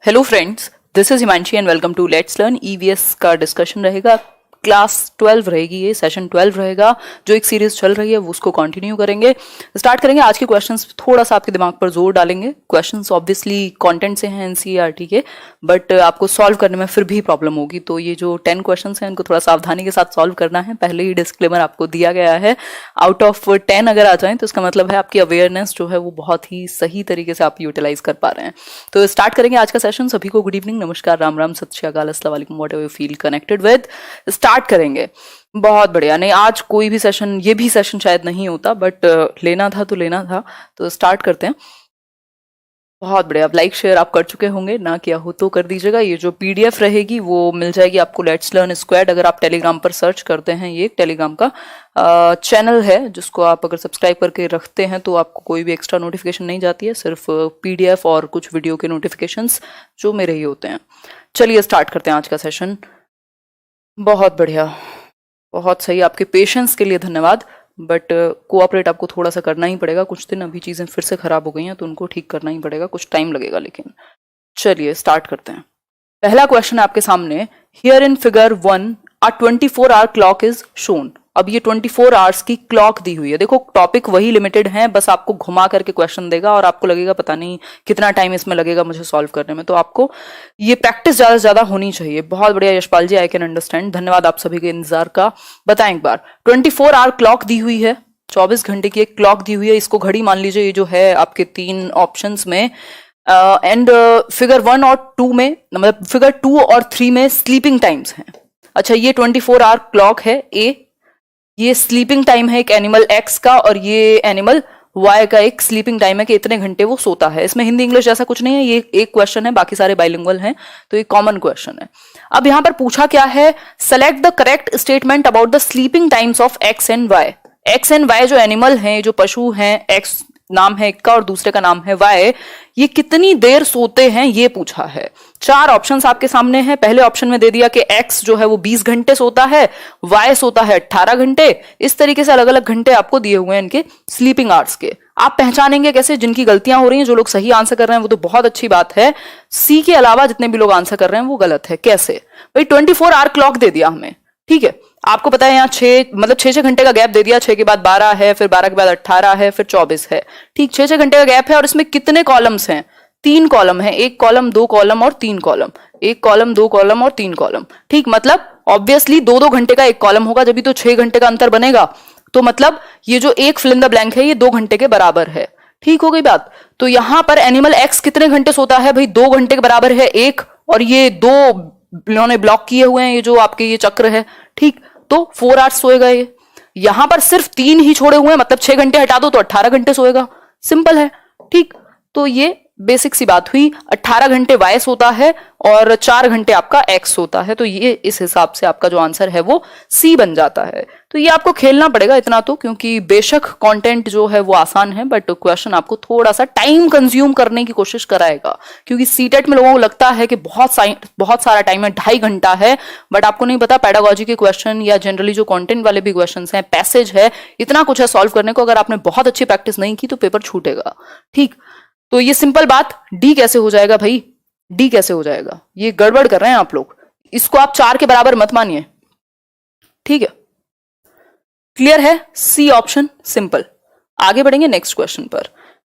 Hello friends, this is Himanshi and welcome to Let's Learn. EVS का discussion रहेगा। Class 12 रहेगी, ये सेशन 12 रहेगा। जो एक सीरीज चल रही है वो उसको कंटिन्यू करेंगे। स्टार्ट करेंगे। आज के क्वेश्चंस थोड़ा सा आपके दिमाग पर जोर डालेंगे। क्वेश्चंस ऑब्वियसली कंटेंट से हैं एनसीईआरटी के, बट आपको सॉल्व करने में फिर भी प्रॉब्लम होगी। तो ये जो 10 क्वेश्चंस हैं इनको थोड़ा सावधानी के साथ सॉल्व करना है। पहले ही डिस्क्लेमर आपको दिया गया है। आउट ऑफ 10 अगर आ जाएं तो इसका मतलब है आपकी अवेयरनेस जो है वो बहुत ही सही तरीके से आप यूटिलाइज कर पा रहे हैं। तो स्टार्ट करेंगे आज का सेशन। सभी को गुड इवनिंग, नमस्कार, राम राम, सत श्री अकाल, अस्सलाम वालेकुम, whatever you feel connected with. Start करेंगे। बहुत बढ़िया। नहीं, आज कोई भी सेशन, ये भी सेशन शायद नहीं होता, बट लेना था तो लेना था। तो स्टार्ट करते हैं। बहुत बढ़िया। अब लाइक शेयर आप कर चुके होंगे, ना किया हो तो कर दीजिएगा। ये जो पीडीएफ रहेगी वो मिल जाएगी आपको लेट्स लर्न स्क्वाड। अगर आप टेलीग्राम पर सर्च करते हैं, ये एक टेलीग्राम का चैनल है जिसको आप अगर सब्सक्राइब करके रखते हैं तो आपको कोई भी एक्स्ट्रा नोटिफिकेशन नहीं जाती है, सिर्फ पीडीएफ और कुछ वीडियो के नोटिफिकेशंस जो मेरे ही होते हैं। चलिए स्टार्ट करते हैं आज का सेशन। बहुत बढ़िया, बहुत सही। आपके पेशेंस के लिए धन्यवाद, बट कोऑपरेट आपको थोड़ा सा करना ही पड़ेगा। कुछ दिन अभी चीज़ें फिर से खराब हो गई हैं तो उनको ठीक करना ही पड़ेगा, कुछ टाइम लगेगा लेकिन। चलिए स्टार्ट करते हैं। पहला क्वेश्चन है आपके सामने। Here in figure 1 a 24 hour clock is shown. अब ये 24 आवर्स की क्लॉक दी हुई है। देखो टॉपिक वही लिमिटेड है, बस आपको घुमा करके क्वेश्चन देगा और आपको लगेगा पता नहीं कितना टाइम इसमें लगेगा मुझे सॉल्व करने में। तो आपको ये प्रैक्टिस ज्यादा से ज्यादा होनी चाहिए। बहुत बढ़िया यशपाल जी, आई कैन अंडरस्टैंड। धन्यवाद आप सभी के इंतजार का। बताएं एक बार। 24 आवर क्लॉक दी हुई है, 24 घंटे की एक क्लॉक दी हुई है। इसको घड़ी मान लीजिए। ये जो है आपके 3 ऑप्शंस में एंड फिगर 1 और 2 में, मतलब फिगर 2 और 3 में स्लीपिंग टाइम्स हैं। अच्छा, ये 24 आवर क्लॉक है ए, ये स्लीपिंग टाइम है एक एनिमल एक्स का, और ये एनिमल वाई का एक स्लीपिंग टाइम है कि इतने घंटे वो सोता है। इसमें हिंदी इंग्लिश जैसा कुछ नहीं है, ये एक क्वेश्चन है, बाकी सारे बाइलिंगुअल हैं, तो ये कॉमन क्वेश्चन है। अब यहां पर पूछा क्या है, select the correct statement about the sleeping times of X and Y. एक्स एंड वाई जो एनिमल हैं, जो पशु हैं, एक्स नाम है एक का और दूसरे का नाम है वाई, ये कितनी देर सोते हैं ये पूछा है। 4 ऑप्शंस आपके सामने हैं। पहले ऑप्शन में दे दिया कि एक्स जो है वो 20 घंटे सोता है, वाई सोता है 18 घंटे। इस तरीके से अलग अलग घंटे आपको दिए हुए हैं इनके स्लीपिंग आवर्स के। आप पहचानेंगे कैसे? जिनकी गलतियां हो रही हैं, जो लोग सही आंसर कर रहे हैं वो तो बहुत अच्छी बात है, सी के अलावा जितने भी लोग आंसर कर रहे हैं वो गलत है। कैसे भाई? 24 आवर क्लॉक दे दिया हमें, ठीक है। आपको पता है यहाँ 6 मतलब 6 घंटे का गैप दे दिया। 6 के बाद 12 है, फिर 12 के बाद 18 है, फिर 24 है, ठीक। 6 घंटे का गैप है और इसमें कितने कॉलम्स हैं? 3 कॉलम है। 1 कॉलम, 2 कॉलम और 3 कॉलम। 1 कॉलम, 2 कॉलम और 3 कॉलम, ठीक। मतलब ऑब्वियसली 2-2 घंटे का एक कॉलम होगा, जब भी तो 6 घंटे का अंतर बनेगा। तो मतलब ये जो एक फिल इन द ब्लैंक है ये 2 घंटे के बराबर है, ठीक हो गई बात। तो यहां पर एनिमल एक्स कितने घंटे सोता है भाई? 2 घंटे के बराबर है 1, और ये 2 इन्होंने ब्लॉक किए हुए हैं, ये जो आपके ये चक्र है, ठीक। तो 4 आवर्स सोएगा ये। यहां पर सिर्फ 3 ही छोड़े हुए हैं, मतलब 6 घंटे हटा दो तो 18 घंटे सोएगा। सिंपल है, ठीक। तो ये बेसिक सी बात हुई। 18 घंटे वाई सोता है और 4 घंटे आपका एक्स सोता है। तो ये इस हिसाब से आपका जो आंसर है वो सी बन जाता है। तो ये आपको खेलना पड़ेगा इतना तो, क्योंकि बेशक कंटेंट जो है वो आसान है, बट क्वेश्चन आपको थोड़ा सा टाइम कंज्यूम करने की कोशिश कराएगा। क्योंकि सीटेट में लोगों को लगता है कि बहुत सारा टाइम है, 2.5 घंटा है, बट आपको नहीं पता पेडागोजी के क्वेश्चन या जनरली जो कंटेंट वाले भी क्वेश्चन हैं, पैसेज है, इतना कुछ है सॉल्व करने को। अगर आपने बहुत अच्छी प्रैक्टिस नहीं की तो पेपर छूटेगा, ठीक। तो ये सिंपल बात, डी कैसे हो जाएगा भाई? डी कैसे हो जाएगा? ये गड़बड़ कर रहे हैं आप लोग। इसको आप 4 के बराबर मत मानिए, ठीक है। क्लियर है? C option simple. आगे बढ़ेंगे नेक्स्ट क्वेश्चन पर।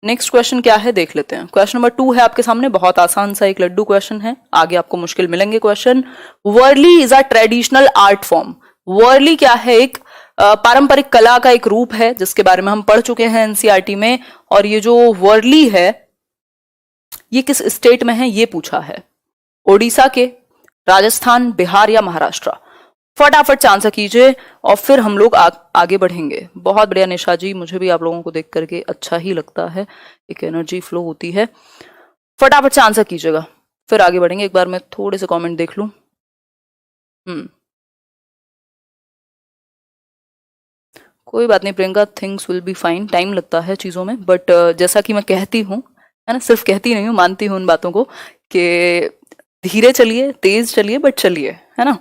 नेक्स्ट क्वेश्चन क्या है देख लेते हैं। क्वेश्चन नंबर 2 है आपके सामने। बहुत आसान सा एक लड्डू क्वेश्चन है, आगे आपको मुश्किल मिलेंगे question. Warli is a traditional art form. Warli क्या है? एक पारंपरिक कला का एक रूप है जिसके बारे में हम पढ़ चुके हैं एनसीईआरटी में। और ये जो वर्ली है ये किस स्टेट में है ये पूछा है। ओडिशा के, राजस्थान, बिहार या महाराष्ट्र? फटाफट से आंसर कीजिए और फिर हम लोग आगे बढ़ेंगे। बहुत बढ़िया निशा जी, मुझे भी आप लोगों को देख करके अच्छा ही लगता है, एक एनर्जी फ्लो होती है। फटाफट से आंसर कीजिएगा, फिर आगे बढ़ेंगे। एक बार मैं थोड़े से कमेंट देख लूं। कोई बात नहीं Priyanka, things will be fine. Time लगता है चीज़ों में, बट जैसा कि मैं कहती हूँ, है ना, सिर्फ कहती नहीं हूँ, मानती हूँ उन बातों को कि धीरे चलिए, तेज चलिए, बट चलिए, है ना।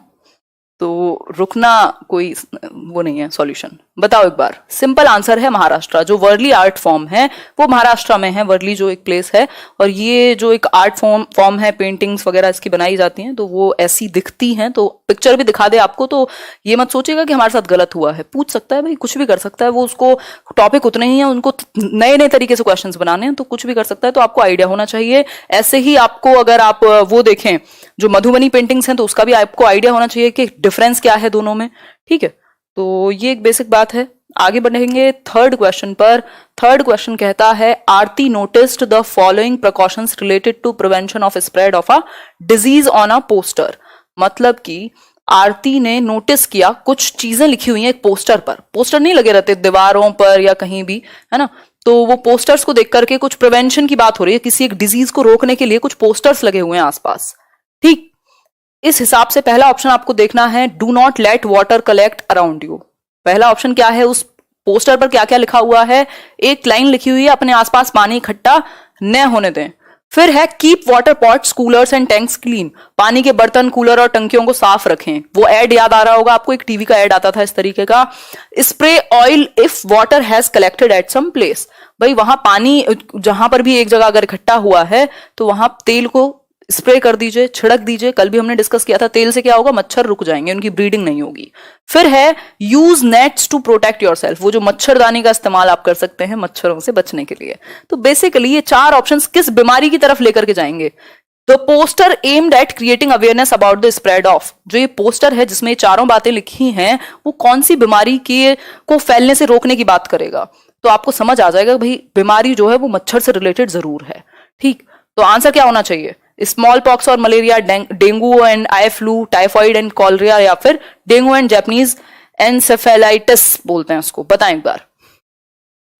तो रुकना कोई वो नहीं है सॉल्यूशन। बताओ एक बार। सिंपल आंसर है महाराष्ट्र। जो वर्ली आर्ट फॉर्म है वो महाराष्ट्र में है, वर्ली जो एक प्लेस है, और ये जो एक आर्ट फॉर्म है, पेंटिंग्स वगैरह इसकी बनाई जाती हैं, तो वो ऐसी दिखती हैं। तो पिक्चर भी दिखा दे आपको तो ये मत सोचेगा कि हमारे साथ गलत हुआ है, पूछ सकता है भाई, कुछ भी कर सकता है वो। उसको टॉपिक उतने ही है, उनको नए नए तरीके से क्वेश्चन बनाने हैं, तो कुछ भी कर सकता है। तो आपको आइडिया होना चाहिए। ऐसे ही आपको अगर आप वो देखें जो मधुबनी पेंटिंग्स हैं तो उसका भी आपको आइडिया होना चाहिए कि डिफरेंस क्या है दोनों में। ठीक है, तो ये एक बेसिक बात है। आगे बढ़ेंगे थर्ड क्वेश्चन पर। थर्ड क्वेश्चन कहता है Aarti noticed the following precautions related to prevention of spread of a disease on a poster. मतलब कि आरती ने नोटिस किया, कुछ चीजें लिखी हुई हैं एक पोस्टर पर। पोस्टर नहीं लगे रहते दीवारों पर या कहीं भी, है ना, तो वो पोस्टर्स को देख करके कुछ प्रिवेंशन की बात हो रही है, किसी एक डिजीज को रोकने के लिए कुछ पोस्टर्स लगे हुए हैं आसपास। ठीक, इस हिसाब से पहला ऑप्शन आपको देखना है, do not let water collect around you. पहला ऑप्शन क्या है, उस पोस्टर पर क्या क्या लिखा हुआ है? एक लाइन लिखी हुई है, अपने आसपास पानी इकट्ठा न होने दें। फिर है keep water pots coolers and tanks clean, पानी के बर्तन कूलर और टंकियों को साफ रखें। वो एड याद आ रहा होगा आपको, एक टीवी का एड आता था इस तरीके का। Spray oil if water has collected at some place, भाई वहां पानी जहां पर भी एक जगह अगर इकट्ठा हुआ है तो वहां तेल को स्प्रे कर दीजिए, छिड़क दीजिए। कल भी हमने डिस्कस किया था, तेल से क्या होगा, मच्छर रुक जाएंगे, उनकी ब्रीडिंग नहीं होगी। फिर है use nets to protect yourself, वो जो मच्छरदानी का इस्तेमाल आप कर सकते हैं मच्छरों से बचने के लिए। तो बेसिकली ये चार ऑप्शंस किस बीमारी की तरफ लेकर के जाएंगे? The poster aimed at creating awareness about the spread of, जो ये पोस्टर है जिसमें चारों बातें लिखी हैं वो कौन सी बीमारी के को फैलने से रोकने की बात करेगा। तो आपको समझ आ जाएगा भाई बीमारी जो है वो मच्छर से रिलेटेड जरूर है। ठीक, तो आंसर क्या होना चाहिए? स्मॉल पॉक्स और malaria, dengue and eye flu, typhoid and cholera, या फिर डेंगू एंड जापानीज एनसेफेलाइटिस बोलते हैं उसको। बताएं एक बार।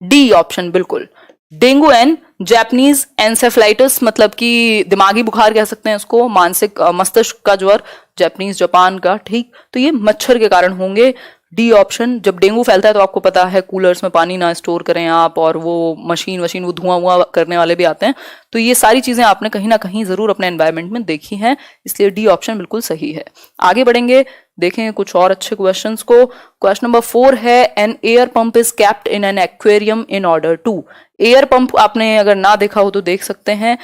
डी ऑप्शन बिल्कुल, डेंगू एंड जापानीज एनसेफेलाइटिस, मतलब कि दिमागी बुखार कह सकते हैं उसको, मानसिक मस्तिष्क का ज्वर, जापानीज जापान का। ठीक, तो ये मच्छर के कारण होंगे। D option. जब डेंगू फैलता है तो आपको पता है कूलर्स में पानी ना स्टोर करें आप, और वो मशीन वो धुआं करने वाले भी आते हैं। तो ये सारी चीजें आपने कहीं ना कहीं जरूर अपने एनवायरनमेंट में देखी हैं, इसलिए डी ऑप्शन बिल्कुल सही है। आगे बढ़ेंगे, देखें कुछ और अच्छे क्वेश्चंस को। क्वेश्चन नंबर 4 है an air pump is kept in an aquarium in order to. Air pump आपने अगर ना देखा हो तो देख सकते हैं।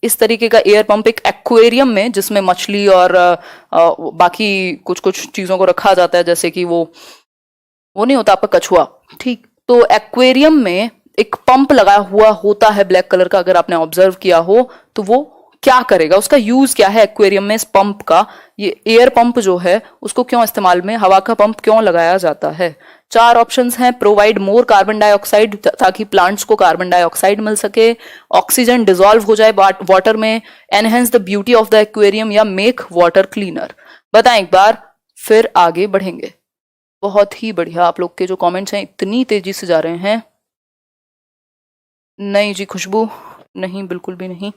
इस तरीके का एयर पंप एक एक्वेरियम में, जिसमें मछली और बाकी कुछ कुछ चीजों को रखा जाता है, जैसे कि वो नहीं होता आपका कछुआ। ठीक, तो एक्वेरियम में एक पंप लगा हुआ होता है ब्लैक कलर का, अगर आपने ऑब्जर्व किया हो तो वो क्या करेगा, उसका यूज क्या है एक्वेरियम में इस पंप का। ये एयर पंप जो है उसको क्यों इस्तेमाल में, हवा का पंप क्यों लगाया जाता है? चार ऑप्शंस हैं। प्रोवाइड मोर कार्बन डाइऑक्साइड, ताकि प्लांट्स को कार्बन डाइऑक्साइड मिल सके, ऑक्सीजन डिसॉल्व हो जाए वाटर में, enhance the beauty of the aquarium, या मेक वाटर क्लीनर। बताएं एक बार, फिर आगे बढ़ेंगे। बहुत ही बढ़िया, आप लोग के जो कमेंट्स हैं इतनी तेजी से जा रहे हैं। नहीं जी खुशबू, नहीं बिल्कुल भी नहीं।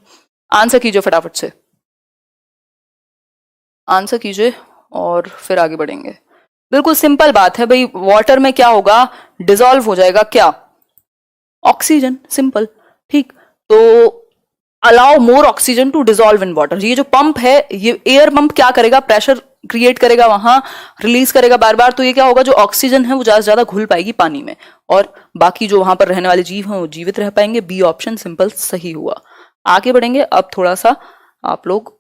आंसर कीजिए फटाफट से, आंसर कीजिए और फिर आगे बढ़ेंगे। बिल्कुल सिंपल बात है भाई, वाटर में क्या होगा, डिसॉल्व हो जाएगा क्या, ऑक्सीजन, सिंपल। ठीक, तो allow more oxygen to dissolve in water. ये जो पंप है, ये एयर पंप क्या करेगा, प्रेशर क्रिएट करेगा, वहां रिलीज करेगा बार बार। तो ये क्या होगा, जो ऑक्सीजन है वो ज्यादा से ज्यादा घुल पाएगी पानी में, और बाकी जो वहां पर रहने वाले जीव हैं वो जीवित रह पाएंगे। बी ऑप्शन सिंपल सही हुआ। आगे बढ़ेंगे, अब थोड़ा सा आप लोग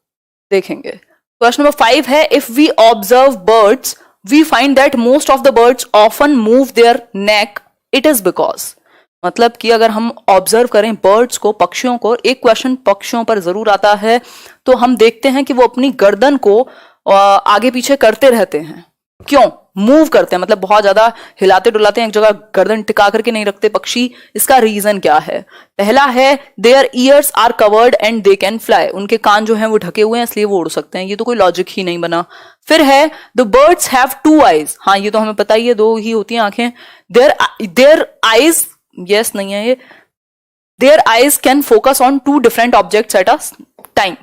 देखेंगे। क्वेश्चन नंबर 5 है if we observe birds we find that most of the birds often move their neck, it is because. मतलब कि अगर हम ऑब्जर्व करें बर्ड्स को, पक्षियों को, एक क्वेश्चन पक्षियों पर जरूर आता है, तो हम देखते हैं कि वो अपनी गर्दन को आगे पीछे करते रहते हैं। क्यों मूव करते हैं, मतलब बहुत ज्यादा हिलाते डुलाते हैं, एक जगह गर्दन टिका करके नहीं रखते पक्षी। इसका रीजन क्या है? पहला है their ears are covered and they can fly, उनके कान जो हैं वो ढके हुए हैं इसलिए वो उड़ सकते हैं। ये तो कोई लॉजिक ही नहीं बना। फिर है द बर्ड्स हैव 2 आईज, हाँ ये तो हमें पता ही है, 2 ही होती हैं आंखें। देयर आईज, यस नहीं है ये, their eyes can focus on 2 different objects at a time.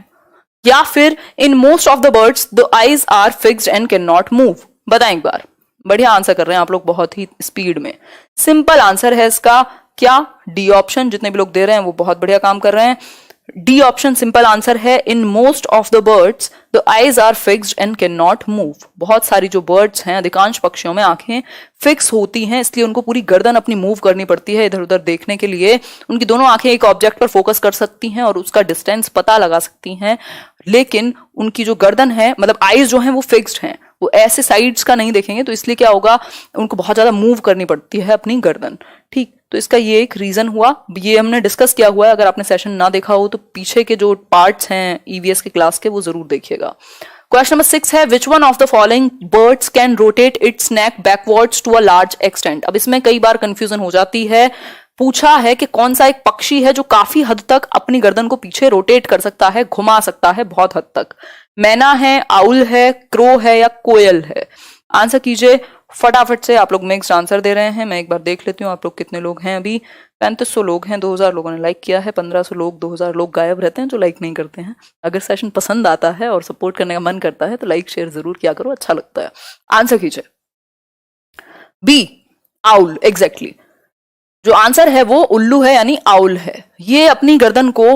या फिर in most of the birds the eyes are fixed and can not move. बताएं एक बार, बढ़िया आंसर कर रहे हैं आप लोग, बहुत ही स्पीड में। सिंपल आंसर है इसका क्या, डी ऑप्शन। जितने भी लोग दे रहे हैं वो बहुत बढ़िया काम कर रहे हैं। डी ऑप्शन सिंपल आंसर है, in most of the birds the eyes are fixed and can not move. बहुत सारी जो बर्ड्स हैं, अधिकांश पक्षियों में आंखें फिक्स होती हैं, इसलिए उनको पूरी गर्दन अपनी मूव करनी पड़ती है इधर उधर देखने के लिए। उनकी दोनों आंखें एक ऑब्जेक्ट पर फोकस कर सकती हैं और उसका डिस्टेंस पता लगा सकती हैं, लेकिन उनकी जो गर्दन है, मतलब आईज जो हैं वो फिक्स्ड हैं, वो ऐसे साइड्स का नहीं देखेंगे, तो इसलिए क्या होगा, उनको बहुत ज्यादा मूव करनी पड़ती है अपनी गर्दन। ठीक, तो इसका ये एक रीजन हुआ, ये हमने डिस्कस किया हुआ है। अगर आपने सेशन ना देखा हो तो पीछे के जो पार्ट्स हैं ईवीएस के क्लास के वो जरूर देखिएगा। क्वेश्चन नंबर 6 है, which one of the following birds can rotate its neck backwards to a large extent. अब इसमें कई बार कंफ्यूजन हो जाती है। पूछा है कि कौन सा एक पक्षी है जो काफी हद तक अपनी गर्दन को पीछे रोटेट कर सकता है, घुमा सकता है बहुत हद तक। मैना है, आउल है, क्रो है या कोयल है? आंसर कीजिए फटाफट से। आप लोग मिक्स्ड आंसर दे रहे हैं, मैं एक बार देख लेती हूँ आप लोग कितने लोग हैं। अभी 3500 लोग हैं, 2000 लोगों ने लाइक किया है, 1500 लोग, 2000 लोग गायब रहते हैं जो लाइक नहीं करते हैं। अगर सेशन पसंद आता है और सपोर्ट करने का मन करता है तो लाइक शेयर जरूर किया करो, अच्छा लगता है। आंसर कीजिए। बी आउल, एग्जैक्टली जो आंसर है वो उल्लू है, यानी आउल है। ये अपनी गर्दन को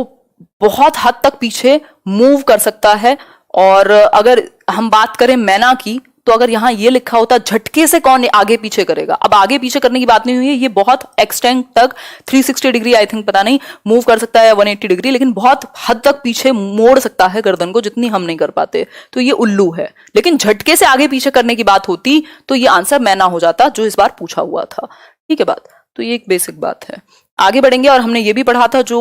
बहुत हद तक पीछे मूव कर सकता है। और अगर हम बात करें मैना की, तो अगर यहां ये लिखा होता झटके से कौन आगे पीछे करेगा, अब आगे पीछे करने की बात नहीं हुई है, ये बहुत एक्सटेंट तक 360 डिग्री आई थिंक, पता नहीं मूव कर सकता है या 180 डिग्री, लेकिन बहुत हद तक पीछे मोड़ सकता है गर्दन को, जितनी हम नहीं कर पाते, तो ये उल्लू है। लेकिन झटके से आगे पीछे करने की बात होती तो ये आंसर मैना हो जाता, जो इस बार पूछा हुआ था। ठीक है बात, तो ये एक बेसिक बात है। आगे बढ़ेंगे, और हमने ये भी पढ़ा था जो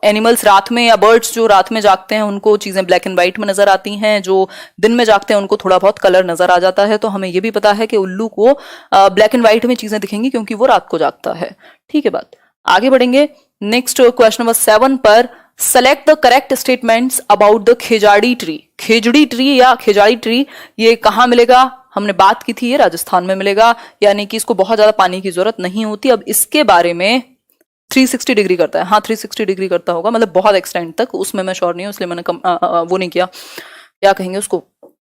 एनिमल्स रात में या बर्ड्स जो रात में जागते हैं उनको चीजें ब्लैक एंड व्हाइट में नजर आती हैं, जो दिन में जागते हैं उनको थोड़ा बहुत कलर नजर आ जाता है। तो हमें ये भी पता है कि उल्लू को ब्लैक एंड व्हाइट में चीजें दिखेंगी क्योंकि वो रात को जागता है। ठीक है बात, आगे बढ़ेंगे। नेक्स्ट क्वेश्चन नंबर 7 पर, select the correct statements about the khejri tree. Khejri tree या खेजाड़ी ट्री ये कहाँ मिलेगा? हमने बात की थी, ये राजस्थान में मिलेगा, यानी कि इसको बहुत ज्यादा पानी की जरूरत नहीं होती। अब इसके बारे में 360 डिग्री करता है, हाँ 360 डिग्री करता होगा, मतलब बहुत एक्सटेंट तक, उसमें मैं श्योर नहीं हूँ, इसलिए मैंने वो नहीं किया, क्या कहेंगे उसको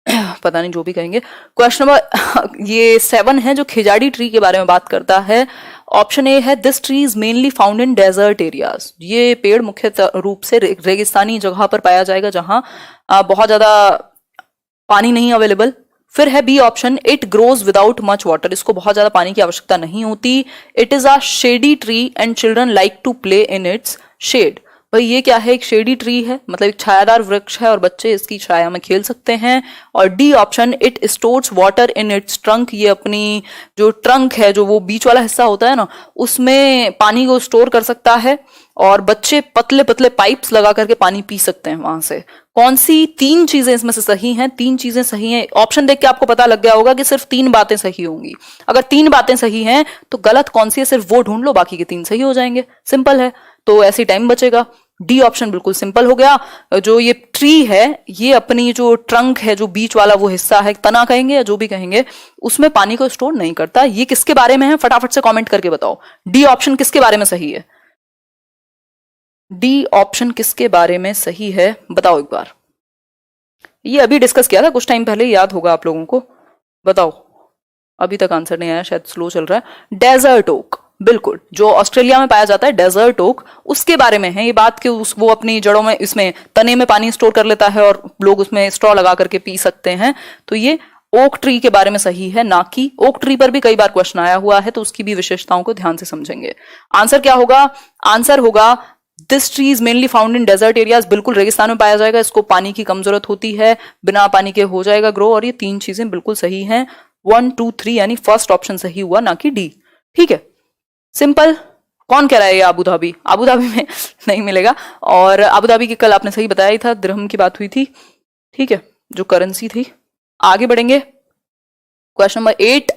पता नहीं, जो भी कहेंगे। क्वेश्चन नंबर ये 7 है जो खिजाड़ी ट्री के बारे में बात करता है। ऑप्शन ए है, this tree is mainly found in desert areas. ये पेड़ मुख्य रूप से रेगिस्तानी जगह पर पाया जाएगा जहां बहुत ज्यादा पानी नहीं अवेलेबल। फिर है B option, it grows without much water. इसको बहुत ज्यादा पानी की आवश्यकता नहीं होती। It is a shady tree and children like to play in its shade. भाई ये क्या है? एक शेडी ट्री है, मतलब एक छायादार वृक्ष है और बच्चे इसकी छाया में खेल सकते हैं। और D option, it stores water in its trunk. ये अपनी जो ट्रंक है, जो वो बीच वाला हिस्सा होता है ना, उसमें पानी को स्टोर कर सकता है और बच्चे पतले पतले पाइप्स लगा करके पानी पी सकते हैं वहां से। कौन सी 3 चीजें इसमें से सही हैं? 3 चीजें सही हैं। ऑप्शन देख के आपको पता लग गया होगा कि सिर्फ 3 बातें सही होंगी। अगर 3 बातें सही हैं तो गलत कौन सी है सिर्फ वो ढूंढ लो, बाकी के 3 सही हो जाएंगे। सिंपल है, तो ऐसी टाइम बचेगा। डी ऑप्शन बिल्कुल सिंपल हो गया। जो ये ट्री है, ये अपनी जो ट्रंक है, जो बीच वाला वो हिस्सा है, तना कहेंगे या जो भी कहेंगे, उसमें पानी को स्टोर नहीं करता। ये किसके बारे में है? फटाफट से कमेंट करके बताओ, डी ऑप्शन किसके बारे में सही है? डी ऑप्शन किसके बारे में सही है बताओ एक बार। ये अभी डिस्कस किया था कुछ टाइम पहले, याद होगा आप लोगों को। बताओ, अभी तक आंसर नहीं आया, शायद स्लो चल रहा है। डेजर्ट ओक, बिल्कुल, जो ऑस्ट्रेलिया में पाया जाता है डेजर्ट ओक, उसके बारे में है ये बात कि वो अपनी जड़ों में, इसमें तने में पानी स्टोर कर लेता है और लोग उसमें स्ट्रॉ लगा करके पी सकते हैं। तो ये ओक ट्री के बारे में सही है, ना कि ओक ट्री पर भी कई बार क्वेश्चन आया हुआ है, तो उसकी भी विशेषताओं को ध्यान से समझेंगे। आंसर क्या होगा? आंसर होगा, this tree is mainly found in desert areas. बिल्कुल रेगिस्तान में पाया जाएगा, इसको पानी की कम जरूरत होती है, बिना पानी के हो जाएगा ग्रो। और ये 3 चीजें बिल्कुल सही हैं, 1, 2, 3, यानी फर्स्ट ऑप्शन सही हुआ, ना कि डी। ठीक है, सिंपल। कौन कह रहा है ये अबू धाबी? अबू धाबी में नहीं मिलेगा। और अबू धाबी की कल आपने सही बताया ही था, दिरहम की बात हुई थी, ठीक है, जो करेंसी थी। आगे बढ़ेंगे, question number 8,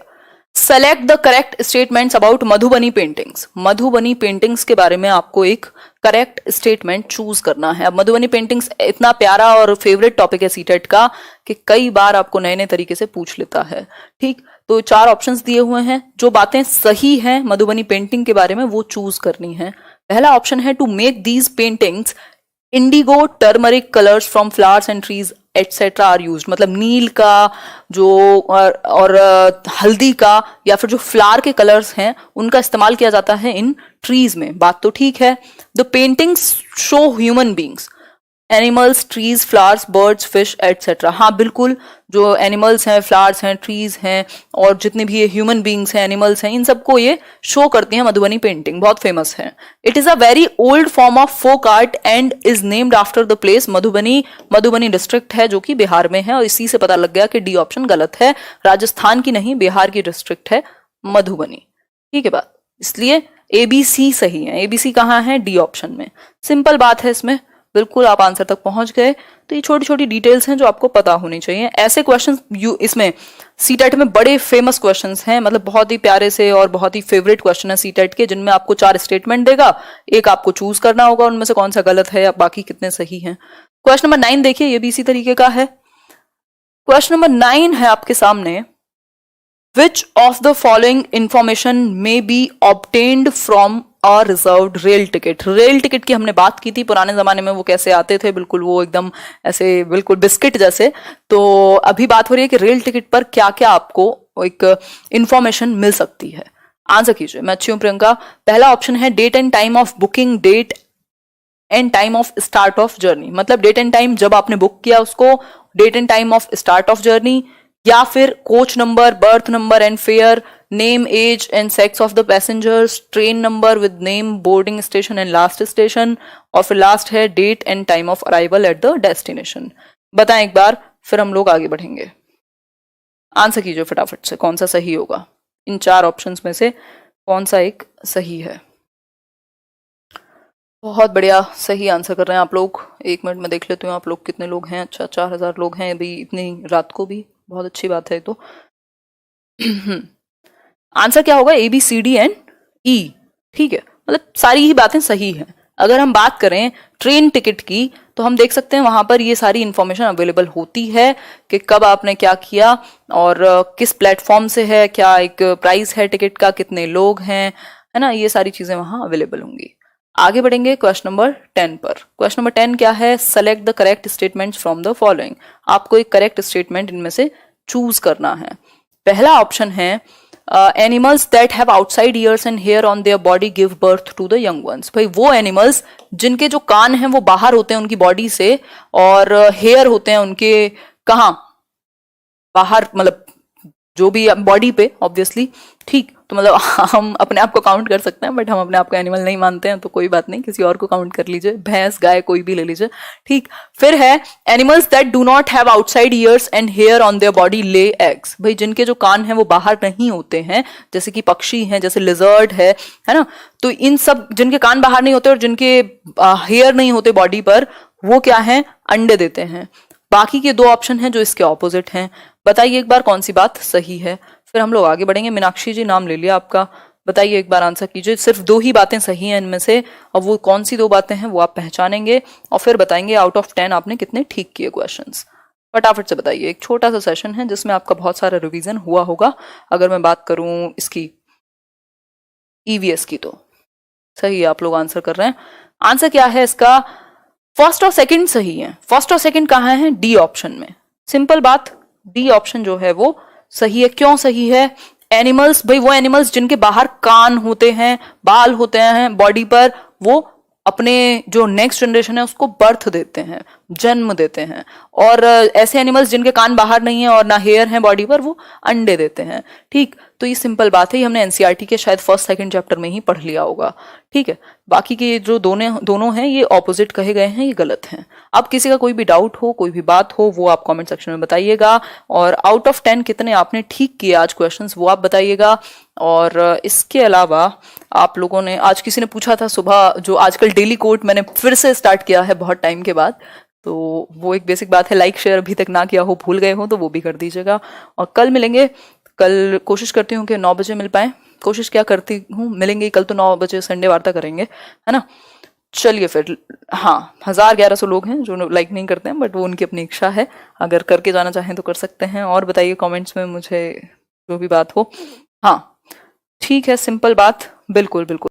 select the correct statements about Madhubani paintings. Madhubani paintings के बारे में आपको एक करेक्ट स्टेटमेंट चूज करना है। अब मधुबनी पेंटिंग्स इतना प्यारा और फेवरेट टॉपिक है सीटेट का कि कई बार आपको नए नए तरीके से पूछ लेता है। ठीक, तो 4 ऑप्शंस दिए हुए हैं, जो बातें सही हैं मधुबनी पेंटिंग के बारे में वो चूज करनी है। पहला ऑप्शन है, to make these paintings indigo turmeric colours from flowers and trees etcetera are used, मतलब नील का जो और हल्दी का या फिर जो फ्लावर के कलर्स हैं उनका इस्तेमाल किया जाता है इन ट्रीज में। बात तो ठीक है। The paintings show human beings, animals, trees, flowers, birds, fish etcetera. हाँ बिल्कुल, जो एनिमल्स हैं, फ्लावर्स हैं, ट्रीज हैं और जितने भी ये ह्यूमन बींग्स हैं, एनिमल्स हैं, इन सबको ये शो करती है मधुबनी पेंटिंग, बहुत फेमस है। It is a very old form of folk art and is named after the place Madhubani. Madhubani district है जो कि बिहार में है, और इसी से पता लग गया कि डी ऑप्शन गलत है, राजस्थान की नहीं बिहार की डिस्ट्रिक्ट है मधुबनी। ठीक है बात, इसलिए एबीसी सही है। एबीसी कहाँ है? डी ऑप्शन में। सिंपल बात है इसमें, बिल्कुल आप आंसर तक पहुंच गए। तो ये छोटी छोटी डिटेल्स हैं जो आपको पता होनी चाहिए। ऐसे क्वेश्चंस इसमें सीटेट में बड़े फेमस क्वेश्चंस हैं, मतलब बहुत ही प्यारे से और बहुत ही फेवरेट क्वेश्चन है सीटेट के, जिनमें आपको 4 स्टेटमेंट देगा, एक आपको चूज करना होगा उनमें से कौन सा गलत है या बाकी कितने सही हैं। क्वेश्चन नंबर 9 देखिए, ये भी इसी तरीके का है। क्वेश्चन नंबर 9 है आपके सामने, Which of the following information may be obtained from a reserved rail ticket? Rail ticket की हमने बात की थी, पुराने जमाने में वो कैसे आते थे, बिल्कुल वो एकदम ऐसे बिल्कुल बिस्किट जैसे। तो अभी बात हो रही है कि रेल टिकट पर क्या क्या आपको एक इंफॉर्मेशन मिल सकती है। आंसर कीजिए। मैं अच्छी हूं प्रियंका। पहला ऑप्शन है date and time of booking, date and time of start of journey, मतलब डेट एंड टाइम जब आपने बुक किया उसको, date and time of start of journey, या फिर coach number, berth number and fare, name, age and sex of the passengers, train number with name, boarding station and last station, और फिर last है date and time of arrival at the destination. बताएं एक बार, फिर हम लोग आगे बढ़ेंगे। आंसर कीजिए फटाफट से, कौन सा सही होगा इन 4 ऑप्शंस में से, कौन सा एक सही है। बहुत बढ़िया, सही आंसर कर रहे हैं आप लोग। 1 मिनट में देख लेती हूँ आप लोग कितने लोग हैं। अच्छा 4000 लोग हैं अभी इतनी रात को भी, बहुत अच्छी बात है। तो आंसर क्या होगा? A B C D and E. ठीक है, मतलब सारी ही बातें सही हैं। अगर हम बात करें ट्रेन टिकट की, तो हम देख सकते हैं वहां पर ये सारी इंफॉर्मेशन अवेलेबल होती है कि कब आपने क्या किया और किस प्लेटफॉर्म से है, क्या एक प्राइस है टिकट का, कितने लोग हैं, है ना, ये सारी चीजें वहां अवेलेबल होंगी। आगे बढ़ेंगे क्वेश्चन नंबर 10 पर। क्वेश्चन नंबर 10 क्या है? Select the correct statements from the following. आपको एक करेक्ट स्टेटमेंट इनमें से चूज करना है। पहला ऑप्शन है animals that have outside ears and hair on their body give birth to the young ones. भाई वो एनिमल्स जिनके जो कान हैं वो बाहर होते हैं उनकी बॉडी से, और हेयर होते हैं उनके कहाँ बाहर, मतलब जो भी बॉडी पे ऑब्वियसली। ठीक, तो मतलब हम अपने आप को काउंट कर सकते हैं, बट हम अपने आप को एनिमल नहीं मानते हैं, तो कोई बात नहीं, किसी और को काउंट कर लीजिए, भैंस, गाय, कोई भी ले लीजिए। ठीक, फिर है animals that do not have outside ears and hair on their body lay eggs. भाई जिनके जो कान हैं वो बाहर नहीं होते हैं, जैसे कि पक्षी हैं, जैसे लिजर्ड है ना, तो इन सब जिनके कान बाहर नहीं होते और जिनके हेयर नहीं होते बॉडी पर, वो क्या है? अंडे देते हैं। बाकी के 2 ऑप्शन हैं जो इसके ऑपोजिट हैं। बताइए एक बार कौन सी बात सही है, फिर हम लोग आगे बढ़ेंगे। मीनाक्षी जी नाम ले लिया आपका, बताइए एक बार आंसर कीजिए। सिर्फ 2 ही बातें सही हैं इनमें से, और वो कौन सी 2 बातें हैं वो आप पहचानेंगे और फिर बताएंगे आउट ऑफ 10 आपने कितने ठीक किए क्वेश्चंस। फटाफट से बताइए। एक छोटा सा सेशन है जिसमें आपका बहुत सारा रिवीजन हुआ होगा। अगर मैं बात करूं इसकी ईवीएस की, तो सही आप लोग आंसर कर रहे हैं। आंसर क्या है इसका? फर्स्ट और सेकंड सही है। फर्स्ट और सेकंड कहाँ है? डी ऑप्शन में। सिंपल बात, डी ऑप्शन जो है वो सही है। क्यों सही है? एनिमल्स, भाई वो एनिमल्स जिनके बाहर कान होते हैं, बाल होते हैं बॉडी पर, वो अपने जो नेक्स्ट जनरेशन है उसको बर्थ देते हैं, जन्म देते हैं। और ऐसे एनिमल्स जिनके कान बाहर नहीं है और ना हेयर है बॉडी पर, वो अंडे देते हैं। ठीक, तो ये सिंपल बात है, ये हमने एनसीईआरटी के शायद 1st 2nd चैप्टर में ही पढ़ लिया होगा। ठीक है, बाकी के जो दोनों हैं ये ऑपोजिट कहे गए हैं, ये गलत हैं। अब किसी का कोई भी डाउट हो, कोई भी बात हो, वो आप कमेंट सेक्शन में बताइएगा। और आउट ऑफ 10 कितने आपने ठीक किए आज क्वेश्चंस, वो आप बताइएगा। और इसके अलावा आप लोगों ने, आज किसी ने पूछा था सुबह, जो आजकल डेली कोट मैंने फिर से स्टार्ट किया है बहुत टाइम के बाद, तो वो एक बेसिक बात है, लाइक शेयर अभी तक ना किया हो, भूल गए हो तो वो भी कर दीजिएगा। और कल मिलेंगे, कल कोशिश करती हूँ कि 9 बजे मिल पाए, कोशिश क्या करती हूँ, मिलेंगे कल तो 9 बजे, संडे वार्ता करेंगे, है ना। चलिए फिर, हाँ 1100 लोग हैं जो लाइक नहीं करते हैं, बट वो उनकी अपनी इच्छा है, अगर करके जाना चाहें तो कर सकते हैं। और बताइए कमेंट्स में मुझे जो भी बात हो। हाँ ठीक है, सिंपल बात, बिल्कुल बिल्कुल।